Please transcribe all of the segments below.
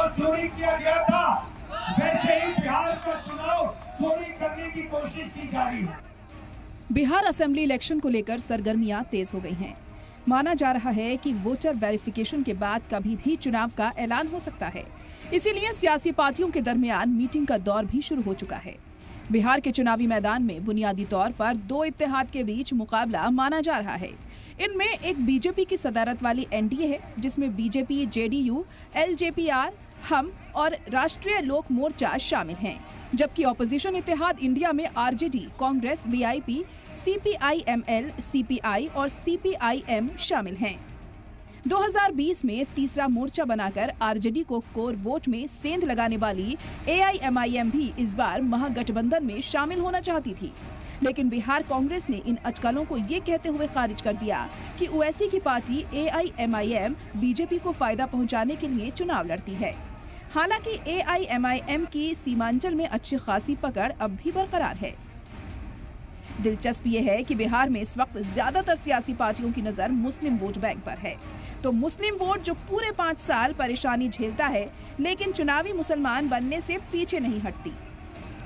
चुनाव चोरी किया गया था, वैसे ही बिहार का चुनाव चोरी करने की कोशिश की जा रही है। बिहार असेंबली इलेक्शन को लेकर सरगर्मियां तेज हो गई हैं। माना जा रहा है कि वोटर वेरिफिकेशन के बाद कभी भी चुनाव का ऐलान हो सकता है। इसीलिए सियासी पार्टियों के दरमियान मीटिंग का दौर भी शुरू हो चुका है। बिहार के चुनावी मैदान में बुनियादी तौर पर दो इत्तेहाद के बीच मुकाबला माना जा रहा है। इनमें एक बीजेपी की सदारत वाली एनडीए है, जिसमें बीजेपी, जेडीयू, एलजेपीआर, हम और राष्ट्रीय लोक मोर्चा शामिल हैं, जबकि ऑपोजिशन इत्तेहाद इंडिया में RJD, Congress, VIP, CPIML, CPI और सीपीआईएम शामिल हैं। 2020 में तीसरा मोर्चा बनाकर आरजेडी को कोर वोट में सेंध लगाने वाली एआईएमआईएम भी इस बार महागठबंधन में शामिल होना चाहती थी, लेकिन बिहार कांग्रेस ने इन अटकलों को ये कहते हुए खारिज कर दिया कि ओवैसी की पार्टी एआईएमआईएम बीजेपी को फायदा पहुंचाने के लिए चुनाव लड़ती है। हालांकि एआईएमआईएम की सीमांचल में अच्छी खासी पकड़ अब भी बरकरार है। दिलचस्प ये है कि बिहार में इस वक्त ज्यादातर सियासी पार्टियों की नजर मुस्लिम वोट बैंक पर है। तो मुस्लिम वोट जो पूरे 5 साल परेशानी झेलता है, लेकिन चुनावी मुसलमान बनने से पीछे नहीं हटती।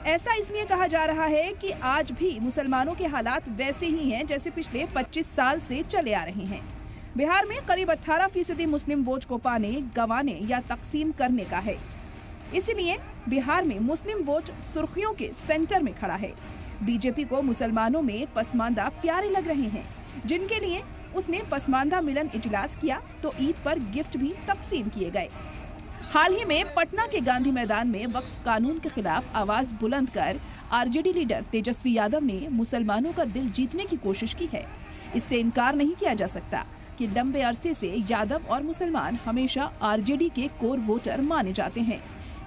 ऐसा इसलिए कहा जा रहा है कि आज भी मुसलमानों के हालात वैसे ही हैं जैसे पिछले 25 साल से चले आ रहे हैं। बिहार में करीब 18% मुस्लिम वोट को पाने, गंवाने या तकसीम करने का है। इसलिए बिहार में मुस्लिम वोट सुर्खियों के सेंटर में खड़ा है। बीजेपी को मुसलमानों में पसमानदा प्यारे लग रहे हैं, जिनके लिए उसने पसमानदा मिलन इजलास किया तो ईद पर गिफ्ट भी तकसीम किए गए। हाल ही में पटना के गांधी मैदान में वक्फ कानून के खिलाफ आवाज बुलंद कर आरजेडी लीडर तेजस्वी यादव ने मुसलमानों का दिल जीतने की कोशिश की है। इससे इनकार नहीं किया जा सकता कि लंबे अरसे से यादव और मुसलमान हमेशा आरजेडी के कोर वोटर माने जाते हैं।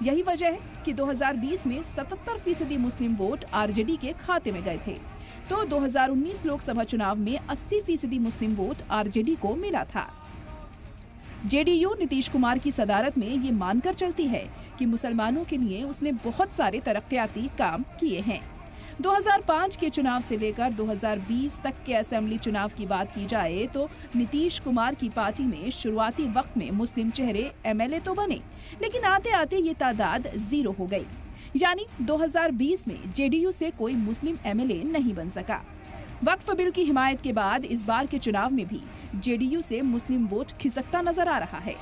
यही वजह है कि 2020 में 77% मुस्लिम वोट आरजेडी के खाते में गए थे, तो 2019 लोकसभा चुनाव में 80% मुस्लिम वोट आरजेडी को मिला था। जेडीयू नीतीश कुमार की सदारत में ये मानकर चलती है कि मुसलमानों के लिए उसने बहुत सारे तरक्याती काम किए हैं। 2005 के चुनाव से लेकर 2020 तक के असेंबली चुनाव की बात की जाए तो नीतीश कुमार की पार्टी में शुरुआती वक्त में मुस्लिम चेहरे एमएलए तो बने, लेकिन आते आते ये तादाद 0 हो गई। यानी 2020 में जेडीयू से कोई मुस्लिम एमएलए नहीं बन सका। वक्फ बिल की हिमायत के बाद इस बार के चुनाव में भी जेडीयू से मुस्लिम वोट खिसकता नजर आ रहा है।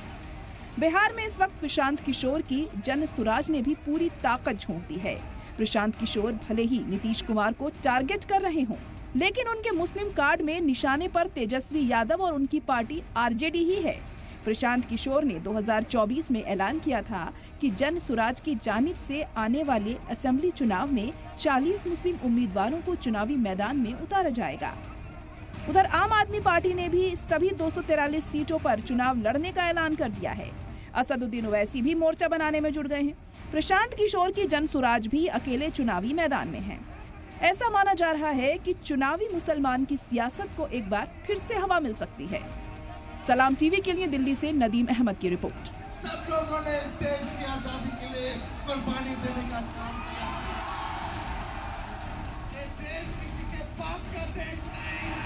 बिहार में इस वक्त प्रशांत किशोर की जन सुराज ने भी पूरी ताकत झोंक दी है। प्रशांत किशोर भले ही नीतीश कुमार को टारगेट कर रहे हों, लेकिन उनके मुस्लिम कार्ड में निशाने पर तेजस्वी यादव और उनकी पार्टी आरजेडी ही है। प्रशांत किशोर ने 2024 में ऐलान किया था कि जन सुराज की जानिब से आने वाले असेंबली चुनाव में 40 मुस्लिम उम्मीदवारों को चुनावी मैदान में उतारा जाएगा। उधर आम आदमी पार्टी ने भी सभी 243 सीटों पर चुनाव लड़ने का ऐलान कर दिया है। असदुद्दीन ओवैसी भी मोर्चा बनाने में जुट गए हैं। प्रशांत किशोर की जन सुराज भी अकेले चुनावी मैदान में है। ऐसा माना जा रहा है कि चुनावी मुसलमान की सियासत को एक बार फिर से हवा मिल सकती है। सलाम टीवी के लिए दिल्ली से नदीम अहमद की रिपोर्ट। सब लोगों ने इस देश की आजादी के लिए कुर्बानी देने का काम किया। ये देश किसी के बाप का देश नहीं।